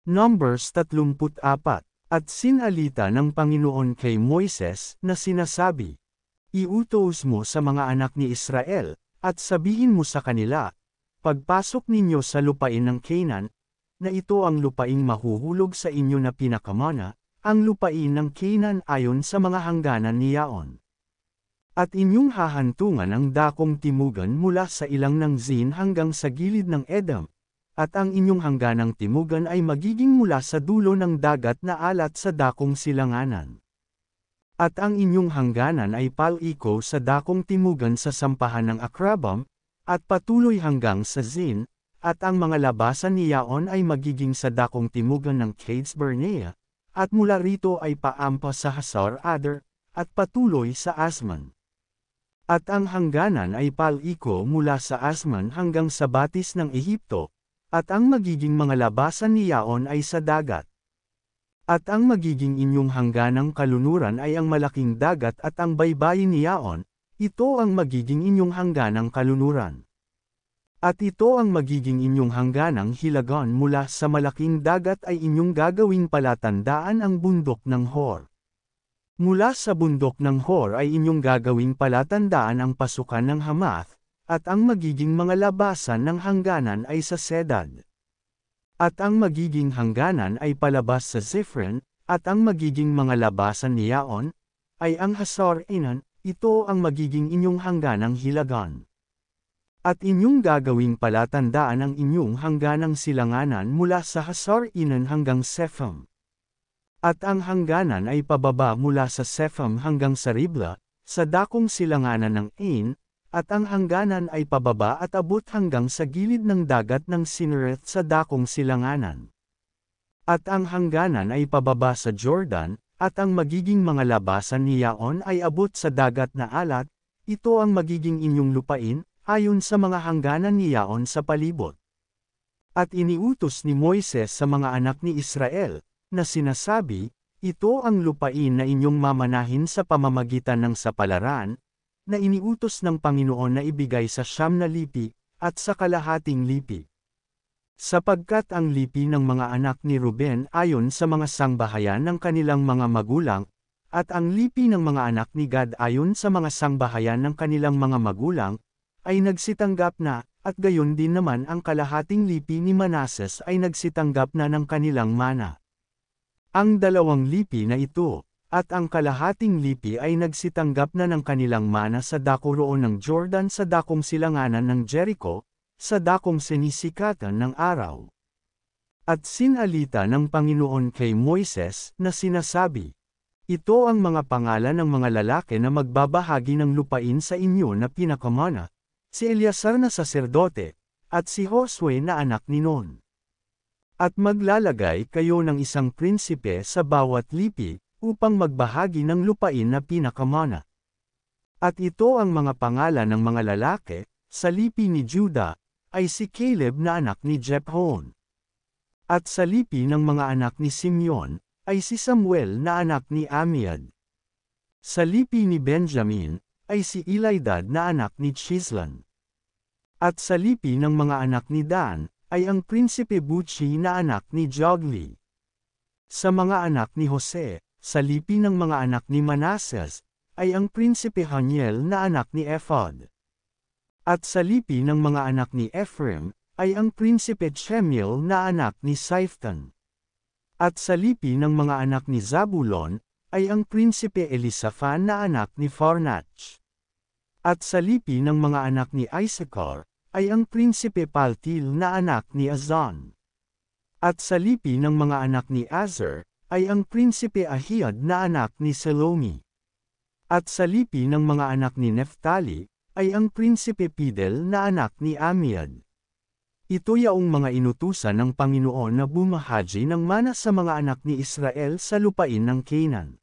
Numbers 34. At sinalita ng Panginoon kay Moises na sinasabi, "Iutos mo sa mga anak ni Israel, at sabihin mo sa kanila, pagpasok ninyo sa lupain ng Canaan, na ito ang lupaing mahuhulog sa inyo na pinakamana, ang lupain ng Canaan ayon sa mga hangganan ni Yaon. At inyong hahantungan ang dakong timugan mula sa ilang ng Zin hanggang sa gilid ng Edom, at ang inyong hangganang timugan ay magiging mula sa dulo ng dagat na alat sa dakong silanganan. At ang inyong hangganan ay paliko sa dakong timugan sa sampahan ng Akrabam, at patuloy hanggang sa Zin, at ang mga labasan ni Yaon ay magiging sa dakong timugan ng Cades Barnea, at mula rito ay paampa sa Hasar Adar, at patuloy sa Asman. At ang hangganan ay paliko mula sa Asman hanggang sa batis ng Ehipto, at ang magiging mga labasan ni Yaon ay sa dagat. At ang magiging inyong hangganang kalunuran ay ang malaking dagat at ang baybayin ni Yaon, ito ang magiging inyong hangganang kalunuran. At ito ang magiging inyong hangganang hilagon mula sa malaking dagat ay inyong gagawing palatandaan ang bundok ng Hor. Mula sa bundok ng Hor ay inyong gagawing palatandaan ang pasukan ng Hamath, at ang magiging mga labasan ng hangganan ay sa Sedad. At ang magiging hangganan ay palabas sa Zifren, at ang magiging mga labasan ni Yaon, ay ang Hasar Enan, ito ang magiging inyong hangganang hilagan. At inyong gagawing palatandaan ang inyong hangganang silanganan mula sa Hasar Enan hanggang Sepham. At ang hangganan ay pababa mula sa Sepham hanggang sa Ribla, sa dakong silanganan ng Ain, at ang hangganan ay pababa at abot hanggang sa gilid ng dagat ng Sinereth sa dakong silanganan. At ang hangganan ay pababa sa Jordan, at ang magiging mga labasan ni Yaon ay abot sa dagat na alat, ito ang magiging inyong lupain, ayon sa mga hangganan ni Yaon sa palibot. At iniutos ni Moises sa mga anak ni Israel, na sinasabi, ito ang lupain na inyong mamanahin sa pamamagitan ng sapalaran, na iniutos ng Panginoon na ibigay sa 9 na lipi, at sa kalahating lipi. Sapagkat ang lipi ng mga anak ni Ruben ayon sa mga sangbahayan ng kanilang mga magulang, at ang lipi ng mga anak ni Gad ayon sa mga sangbahayan ng kanilang mga magulang, ay nagsitanggap na, at gayon din naman ang kalahating lipi ni Manases ay nagsitanggap na ng kanilang mana. Ang 2 lipi na ito, at ang kalahating lipi ay nagsitanggap na ng kanilang mana sa dako roon ng Jordan sa dakong silanganan ng Jericho, sa dakong sinisikatan ng araw. At sinalita ng Panginoon kay Moises na sinasabi, ito ang mga pangalan ng mga lalaki na magbabahagi ng lupain sa inyo na pinakamana, si Eleazar na saserdote, at si Josue na anak ni Nun. At maglalagay kayo ng isang prinsipe sa bawat lipi, upang magbahagi ng lupain na pinakamana. At ito ang mga pangalan ng mga lalaki, sa lipi ni Juda, ay si Caleb na anak ni Jephon. At sa lipi ng mga anak ni Simeon, ay si Samuel na anak ni Amiad. Sa lipi ni Benjamin, ay si Elidad na anak ni Chislan. At sa lipi ng mga anak ni Dan, ay ang prinsipe Buchi na anak ni Jogli. Sa mga anak ni Jose, sa lipi ng mga anak ni Manases, ay ang prinsipe Haniel na anak ni Ephod. At sa lipi ng mga anak ni Ephraim, ay ang prinsipe Chemiel na anak ni Siftan. At sa lipi ng mga anak ni Zabulon, ay ang prinsipe Elisaphan na anak ni Farnach. At sa lipi ng mga anak ni Issachar, ay ang prinsipe Paltil na anak ni Azan. At sa lipi ng mga anak ni Azer, ay ang prinsipe Ahiad na anak ni Selomi. At sa lipi ng mga anak ni Neftali, ay ang prinsipe Pidel na anak ni Amiad. Ito yaong mga inutusan ng Panginoon na bumahaji ng mana sa mga anak ni Israel sa lupain ng Canaan.